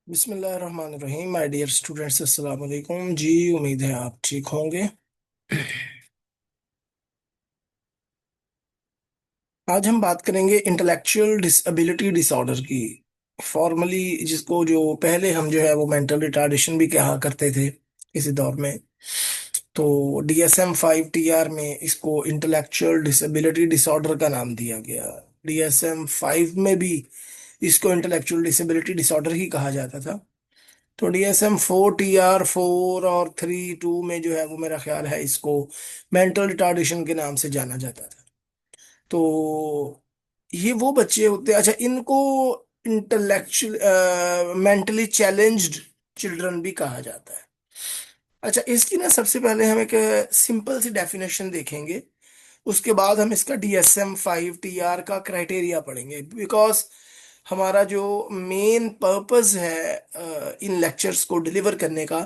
बिस्मिल्लाहिर्रहमानिर्रहीम। My dear students, अस्सलाम वालेकुम जी। उम्मीद है आप ठीक होंगे। आज हम बात करेंगे इंटेलेक्चुअल डिसेबिलिटी डिसऑर्डर की। फॉर्मली जिसको जो पहले हम जो है वो मेंटल रिटार्डेशन भी कहा करते थे किसी दौर में। तो DSM-5 TR में इसको इंटेलेक्चुअल डिसेबिलिटी डिसऑर्डर का नाम दिया गया। DSM-5 में भी इसको इंटेलेक्चुअल डिसेबिलिटी डिसऑर्डर ही कहा जाता था। तो DSM-4 TR 4 और 3 2 में जो है वो मेरा ख्याल है इसको मेंटल रिटार्डेशन के नाम से जाना जाता था। तो ये वो बच्चे होते हैं, अच्छा इनको इंटेलेक्चुअल मेंटली चैलेंज्ड चिल्ड्रन भी कहा जाता है। अच्छा, इसकी ना सबसे पहले हम एक सिंपल सी डेफिनेशन देखेंगे। उसके बाद हम इसका DSM-5 TR का क्राइटेरिया पढ़ेंगे, बिकॉज हमारा जो मेन पर्पस है इन लेक्चर्स को डिलीवर करने का,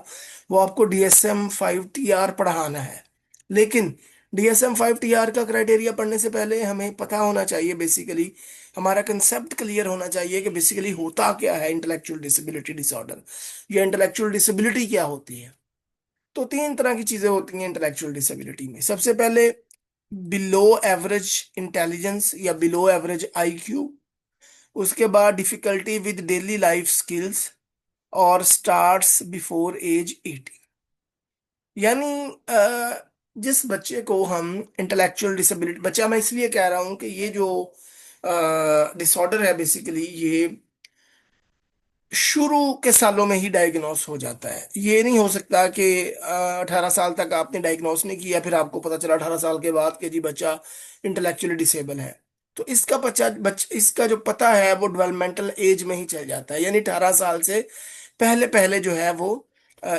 वो आपको DSM-5 TR पढ़ाना है। लेकिन DSM-5 TR का क्राइटेरिया पढ़ने से पहले हमें पता होना चाहिए, बेसिकली हमारा कंसेप्ट क्लियर होना चाहिए कि बेसिकली होता क्या है इंटेलेक्चुअल डिसेबिलिटी डिसऑर्डर, या इंटेलेक्चुअल डिसेबिलिटी क्या होती है। तो तीन तरह की चीजें होती हैं इंटेलेक्चुअल डिसेबिलिटी में। सबसे पहले बिलो एवरेज इंटेलिजेंस या बिलो एवरेज IQ। उसके बाद difficulty with daily life skills, और स्टार्ट्स बिफोर एज 18। यानी जिस बच्चे को हम इंटेलेक्चुअल डिसेबिलिटी, बच्चा मैं इसलिए कह रहा हूं कि ये जो डिसऑर्डर है बेसिकली ये शुरू के सालों में ही डायग्नोस हो जाता है। ये नहीं हो सकता कि 18 साल तक आपने डायग्नोस नहीं किया, फिर आपको पता चला 18 साल के बाद कि जी बच्चा इंटेलेक्चुअली डिसेबल है। तो इसका इसका जो पता है वो डेवलपमेंटल एज में ही चल जाता है, यानी 18 साल से पहले पहले जो है वो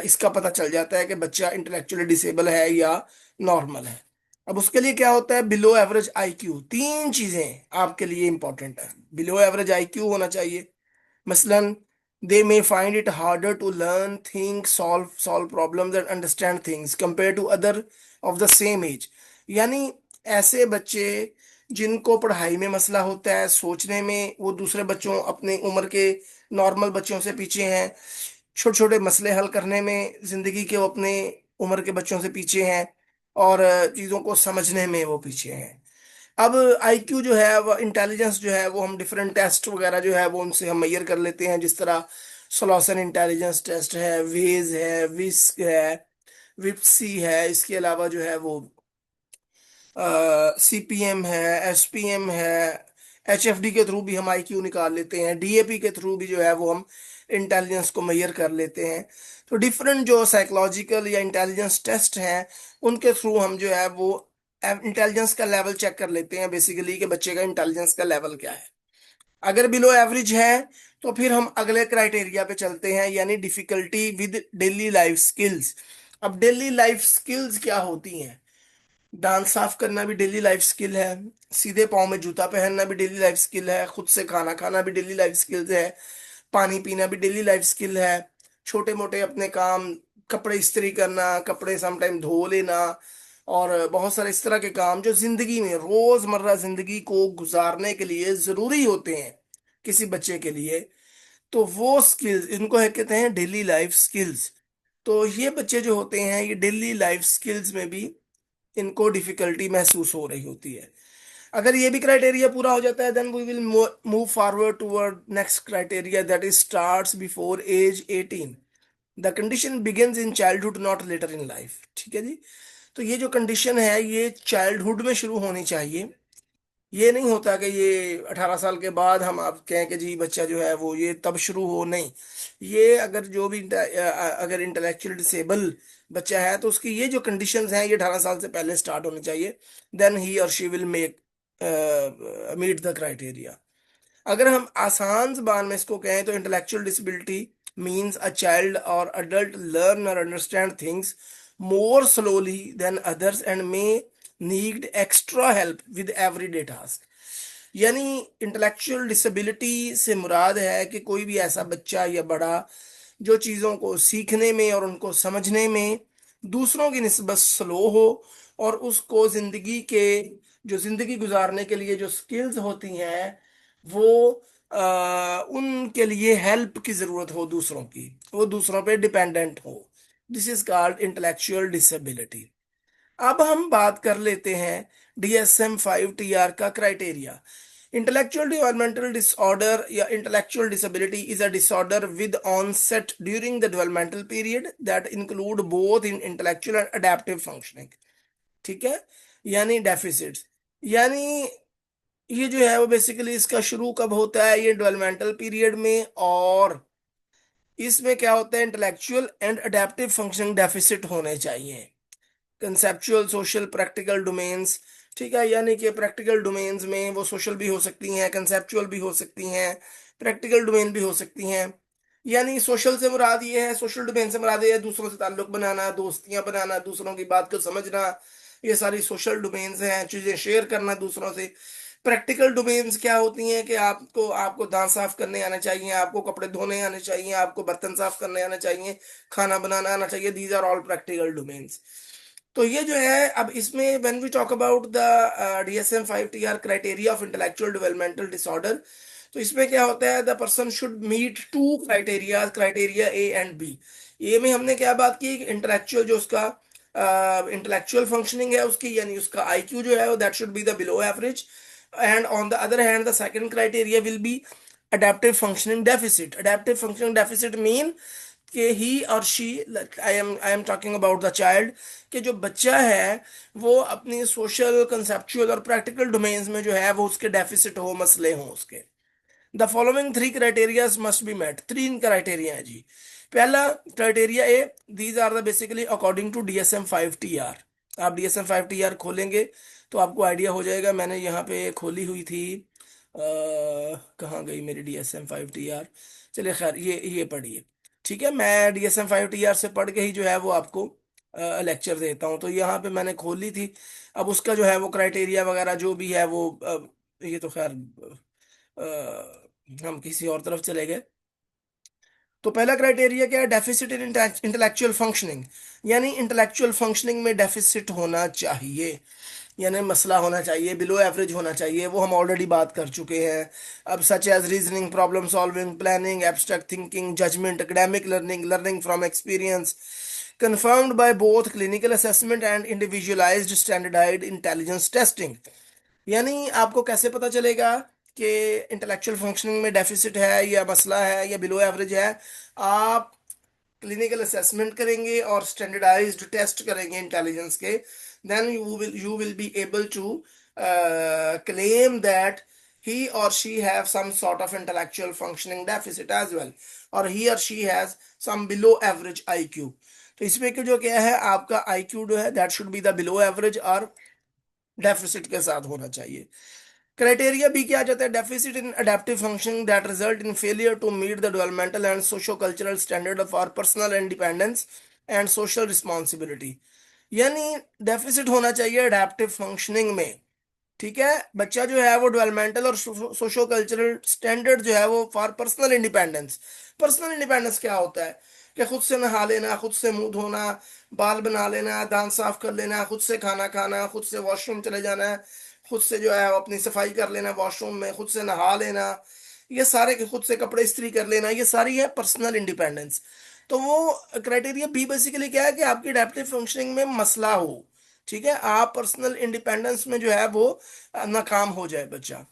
इसका पता चल जाता है कि बच्चा इंटेलेक्चुअली डिसेबल है या नॉर्मल है। अब उसके लिए क्या होता है, बिलो एवरेज IQ। तीन चीजें आपके लिए इंपॉर्टेंट है। बिलो एवरेज IQ होना चाहिए। मसलन they may find it harder to learn, think, solve problems and understand things compared to other of the same age। यानी ऐसे बच्चे जिनको पढ़ाई में मसला होता है, सोचने में वो दूसरे बच्चों अपने उम्र के नॉर्मल बच्चों से पीछे हैं, छोटे छोटे मसले हल करने में जिंदगी के वो अपने उम्र के बच्चों से पीछे हैं, और चीजों को समझने में वो पीछे हैं। अब IQ जो है वो इंटेलिजेंस जो है वो हम डिफरेंट टेस्ट वगैरह जो है वो उनसे हम मेजर कर लेते हैं, जिस तरह सोलोसन इंटेलिजेंस टेस्ट है, वेज है, विस्क है, विप्सी है। इसके अलावा जो है वो CPM है, SPM है। HFD के थ्रू भी हम IQ निकाल लेते हैं। DAP के थ्रू भी जो है वो हम इंटेलिजेंस को मेजर कर लेते हैं। तो डिफरेंट जो साइकोलॉजिकल या इंटेलिजेंस टेस्ट हैं उनके थ्रू हम जो है वो इंटेलिजेंस का लेवल चेक कर लेते हैं, बेसिकली कि बच्चे का इंटेलिजेंस का लेवल क्या है। अगर बिलो एवरेज है तो फिर हम अगले क्राइटेरिया पे चलते हैं, यानी difficulty with daily life skills. अब डेली लाइफ स्किल्स क्या होती हैं? दांत साफ करना भी डेली लाइफ स्किल है, सीधे पाँव में जूता पहनना भी डेली लाइफ स्किल है, खुद से खाना खाना भी डेली लाइफ स्किल्स है, पानी पीना भी डेली लाइफ स्किल है, छोटे मोटे अपने काम, कपड़े इस्त्री करना, कपड़े समटाइम धो लेना, और बहुत सारे इस तरह के काम जो जिंदगी में रोजमर्रा जिंदगी को गुजारने के लिए जरूरी होते हैं किसी बच्चे के लिए। तो वो स्किल्स इनको है कहते हैं डेली लाइफ स्किल्स। तो ये बच्चे जो होते हैं ये डेली लाइफ स्किल्स में भी इनको डिफिकल्टी महसूस हो रही होती है। अगर ये भी क्राइटेरिया पूरा हो जाता है, then we will move forward toward next criteria, that is starts before age 18। The condition begins in childhood not later in life. ठीक है जी। तो ये जो कंडीशन है ये चाइल्डहुड में शुरू होनी चाहिए। ये नहीं होता कि ये 18 साल के बाद हम आप कहें कि जी बच्चा जो है वो ये तब शुरू हो, नहीं। ये अगर जो भी अगर इंटेलेक्चुअल डिसेबल बच्चा है तो उसकी ये जो कंडीशंस हैं ये 18 साल से पहले स्टार्ट होनी चाहिए। देन ही और she will make meet the criteria. अगर हम आसान जबान में इसको कहें तो intellectual disability means a child or adult learn or understand things more slowly than others and may need extra help with everyday task. यानी इंटेलेक्चुअल डिसेबिलिटी से मुराद है कि कोई भी ऐसा बच्चा या बड़ा जो चीज़ों को सीखने में और उनको समझने में दूसरों की निस्बत स्लो हो, और उसको जिंदगी के जो जिंदगी गुजारने के लिए जो स्किल्स होती हैं वो उनके लिए हेल्प की जरूरत हो दूसरों की, वो दूसरों पे डिपेंडेंट हो। This is called intellectual disability. अब हम बात कर लेते हैं DSM-5 TR का क्राइटेरिया। इंटेलेक्चुअल डेवलपमेंटल डिसऑर्डर या intellectual disability is a disorder with onset during the developmental period that include both in intellectual and adaptive functioning. ठीक है, यानी डेफिसिट्स, यानी ये जो है वो बेसिकली इसका शुरू कब होता है, ये डेवलपमेंटल पीरियड में, और इसमें क्या होता है, intellectual and adaptive functioning deficit होने चाहिए। कंसेप्चुअल सोशल प्रैक्टिकल डोमेन्स, ठीक है, यानी कि प्रैक्टिकल डोमेन्स में वो सोशल भी हो सकती हैं, कंसेप्चुअल भी हो सकती हैं, प्रैक्टिकल डोमेन भी हो सकती हैं। यानी सोशल से मुराद ये है, सोशल डोमेन से मुराद ये है दूसरों से ताल्लुक बनाना, दोस्तियां बनाना, दूसरों की बात को समझना, ये सारी सोशल डोमेन्स हैं, चीजें शेयर करना दूसरों से। प्रैक्टिकल डोमेन्स क्या होती हैं कि आपको आपको दांत साफ करने आना चाहिए, आपको कपड़े धोने आने चाहिए, आपको बर्तन साफ करने आना चाहिए, खाना बनाना आना चाहिए। These are all practical domains. तो ये जो है, अब इसमें when we talk about the DSM-5 TR criteria of intellectual developmental disorder, तो इसमें क्या होता है, the person should meet two criteria, criteria A and B. A में हमने क्या बात की, इंटेलेक्चुअल जो उसका इंटेलेक्चुअल फंक्शनिंग है उसकी, यानी उसका IQ जो है that should be the below average. And on the other hand the second criteria will be adaptive functioning deficit. Adaptive functioning deficit mean कि ही और she, I am talking about the child, कि जो बच्चा है वो अपनी सोशल, कंसेप्चुअल और practical domains में जो है वो उसके डेफिसिट हो, मसले हों उसके। The following 3 criteria must be met. 3 criteria है जी। पहला criteria A, these are the basically according to DSM-5 TR। आप DSM-5 TR खोलेंगे तो आपको आइडिया हो जाएगा। मैंने यहाँ पे खोली हुई थी, कहाँ गई मेरी DSM-5 TR? चलिए खैर, ये पढ़िए। ठीक है, मैं DSM-5 TR से पढ़ के ही जो है वो आपको लेक्चर देता हूँ। तो यहाँ पे मैंने खोली थी, अब उसका जो है वो क्राइटेरिया वगैरह जो भी है वो ये तो खैर हम किसी और तरफ चले गए। तो पहला क्राइटेरिया क्या है, डेफिसिट इन इंटेलेक्चुअल फंक्शनिंग, यानी इंटेलेक्चुअल फंक्शनिंग में डेफिसिट होना चाहिए, यानी मसला होना चाहिए, बिलो एवरेज होना चाहिए। वो हम ऑलरेडी बात कर चुके हैं। अब such as reasoning, problem solving, planning, abstract thinking, judgement, academic learning, learning from experience, confirmed by both clinical assessment and individualized standardized intelligence testing। यानी आपको कैसे पता चलेगा कि इंटेलेक्चुअल फंक्शनिंग में डेफिसिट है या मसला है या बिलो एवरेज है? आप क्लिनिकल असेसमेंट करेंगे और स्टैंडर्डाइज्ड टेस्ट करेंगे इंटेलिजेंस के, then you will be able to claim that he or she have some sort of intellectual functioning deficit as well, और he or she has some below average IQ। तो इसमें कि जो क्या है, आपका IQ जो है that should be the below average और डेफिसिट के साथ होना चाहिए। क्राइटेरिया बी क्या आ जाता है, deficit in adaptive functioning that result in failure to meet the developmental and socio cultural standard of our personal independence and social responsibility. यानी डेफिसिट होना चाहिए अडेप्टिव फंक्शनिंग में। ठीक है, बच्चा जो है वो डेवलपमेंटल और सोशो कल्चरल स्टैंडर्ड जो है वो for personal independence. Personal independence क्या होता है कि खुद से नहा लेना, खुद से मुंह धोना, बाल बना लेना, दांत साफ कर लेना, खुद से खाना खाना, खुद से वॉशरूम चले जाना, खुद से जो है वो अपनी सफाई कर लेना वॉशरूम में, खुद से नहा लेना, ये सारे के खुद से कपड़े इस्त्री कर लेना, ये सारी है पर्सनल इंडिपेंडेंस। तो वो क्राइटेरिया बी बेसिकली क्या है कि आपकी एडेप्टिव फंक्शनिंग में मसला हो। ठीक है, आप पर्सनल इंडिपेंडेंस में जो है वो नाकाम हो जाए बच्चा।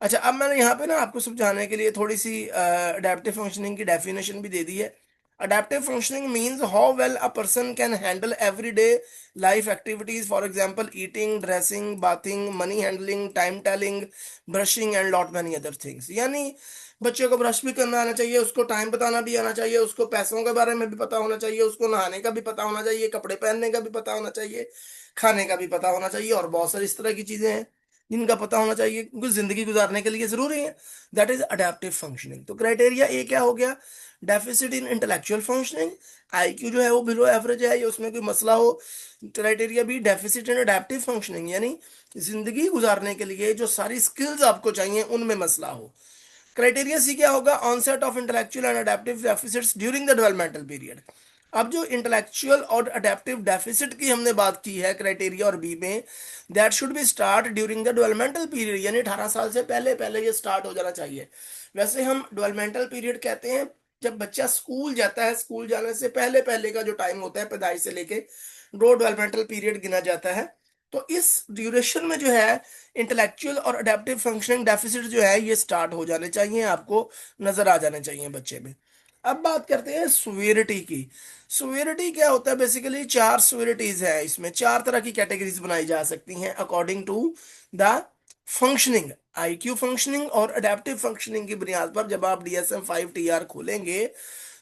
अच्छा, अब मैंने यहाँ पे ना आपको समझाने के लिए थोड़ी सी अडेप्टिव फंक्शनिंग की डेफिनेशन भी दे दी है। Adaptive functioning means how well a person can handle everyday life activities, for example eating, dressing, bathing, money handling, time telling, brushing and lot many other things. यानी बच्चे को ब्रश भी करना आना चाहिए, उसको टाइम बताना भी आना चाहिए, उसको पैसों के बारे में भी पता होना चाहिए, उसको नहाने का भी पता होना चाहिए, कपड़े पहनने का भी पता होना चाहिए, खाने का भी पता होना चाहिए, और बहुत सारी इस तरह की चीजें हैं जिनका पता होना चाहिए क्योंकि जिंदगी गुजारने के लिए जरूरी है। That is adaptive functioning. तो क्राइटेरिया ए क्या हो गया, deficit in intellectual functioning, IQ जो है वो बिलो एवरेज है या उसमें कोई मसला हो। Criteria B, deficit in adaptive functioning, यानी जिंदगी गुजारने के लिए जो सारी स्किल्स आपको चाहिए उनमें मसला हो। क्राइटेरिया सी क्या होगा, onset of intellectual and adaptive deficits during the developmental period. अब जो इंटेलेक्चुअल और अडेप्टिव डेफिसिट की हमने बात की है क्राइटेरिया और बी में, that should be start during the developmental period, यानी 18 साल से पहले पहले ये स्टार्ट हो जाना चाहिए। वैसे हम डेवलपमेंटल पीरियड कहते हैं जब बच्चा स्कूल जाता है, स्कूल जाने से पहले पहले का जो टाइम होता है पैदाइश से लेके वो डेवलपमेंटल पीरियड गिना जाता है। तो इस ड्यूरेशन में जो है इंटेलेक्चुअल और अडेप्टिव फंक्शनिंग डेफिसिट जो है ये स्टार्ट हो जाने चाहिए, आपको नजर आ जाने चाहिए बच्चे में। अब बात करते हैं सुवेरिटी की। सुवेरिटी क्या होता है? बेसिकली चार सुवेरिटीज है, इसमें चार तरह की कैटेगरीज बनाई जा सकती हैं according to the functioning, IQ functioning और अडेप्टिव फंक्शनिंग की बुनियाद पर जब आप DSM-5 TR खोलेंगे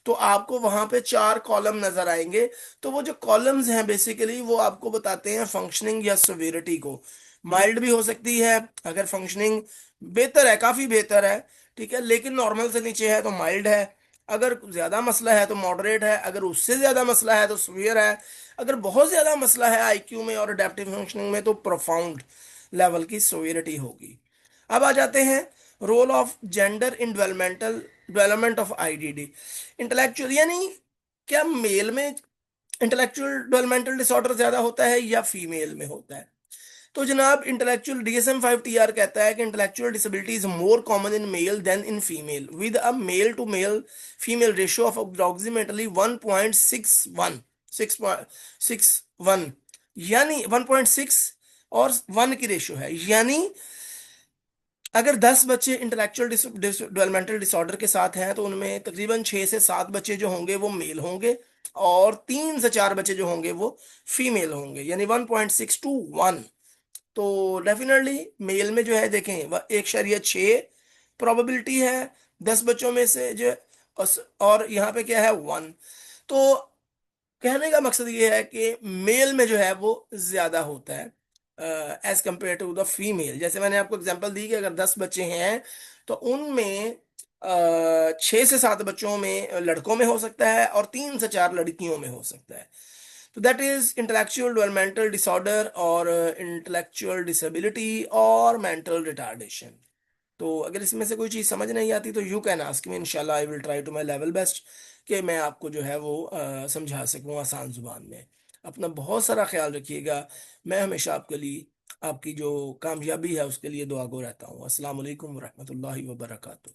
तो आपको वहां पे चार कॉलम नजर आएंगे। तो वो जो कॉलम्स हैं बेसिकली वो आपको बताते हैं फंक्शनिंग या सिवियरिटी को। माइल्ड भी हो सकती है अगर फंक्शनिंग बेहतर है, काफी बेहतर है, ठीक है, लेकिन नॉर्मल से नीचे है तो माइल्ड है। अगर ज्यादा मसला है तो मॉडरेट है, अगर उससे ज्यादा मसला है तो सीवियर है, अगर बहुत ज्यादा मसला है आईक्यू में और अडेप्टिव फंक्शनिंग में तो प्रोफाउंड लेवल की सिवियरिटी होगी। अब आ जाते हैं role of gender in development of IDD। Intellectual यानी क्या मेल में इंटेलेक्चुअल डेवलपमेंटल डिसऑर्डर ज्यादा होता है या फीमेल में होता है? तो जनाब इंटेलेक्चुअल DSM-5 TR कहता है कि intellectual disability is more common in male than in female with a male to male female ratio of approximately 1.61 6.61, यानी 1.6 और 1 की रेशियो है। यानी अगर 10 बच्चे इंटेलेक्चुअल डेवलपमेंटल डिसऑर्डर के साथ हैं तो उनमें तकरीबन 6 से 7 बच्चे जो होंगे वो मेल होंगे और 3 से 4 बच्चे जो होंगे वो फीमेल होंगे, यानी 1.6 to 1। तो डेफिनेटली मेल में जो है देखें वह 1.6 प्रोबेबिलिटी है 10 बच्चों में से जो, और यहाँ पे क्या है 1। तो कहने का मकसद ये है कि मेल में जो है वो ज्यादा होता है as compare to the female. जैसे मैंने आपको एग्जांपल दी कि अगर 10 बच्चे हैं तो उनमें 6 से 7 बच्चों में लड़कों में हो सकता है और 3 से 4 लड़कियों में हो सकता है। तो that is intellectual developmental disorder और इंटेलेक्चुअल डिसेबिलिटी और मेंटल रिटार्डेशन। तो अगर इसमें से कोई चीज़ समझ नहीं आती तो यू कैन आस्क मी, इंशाल्लाह I will try to my level best कि मैं आपको जो है वो समझा सकूँ आसान जुबान में। अपना बहुत सारा ख्याल रखिएगा। मैं हमेशा आपके लिए आपकी जो कामयाबी है उसके लिए दुआ गो रहता हूँ। अस्सलाम वालेकुम रहमतुल्लाहि व बरकातहू।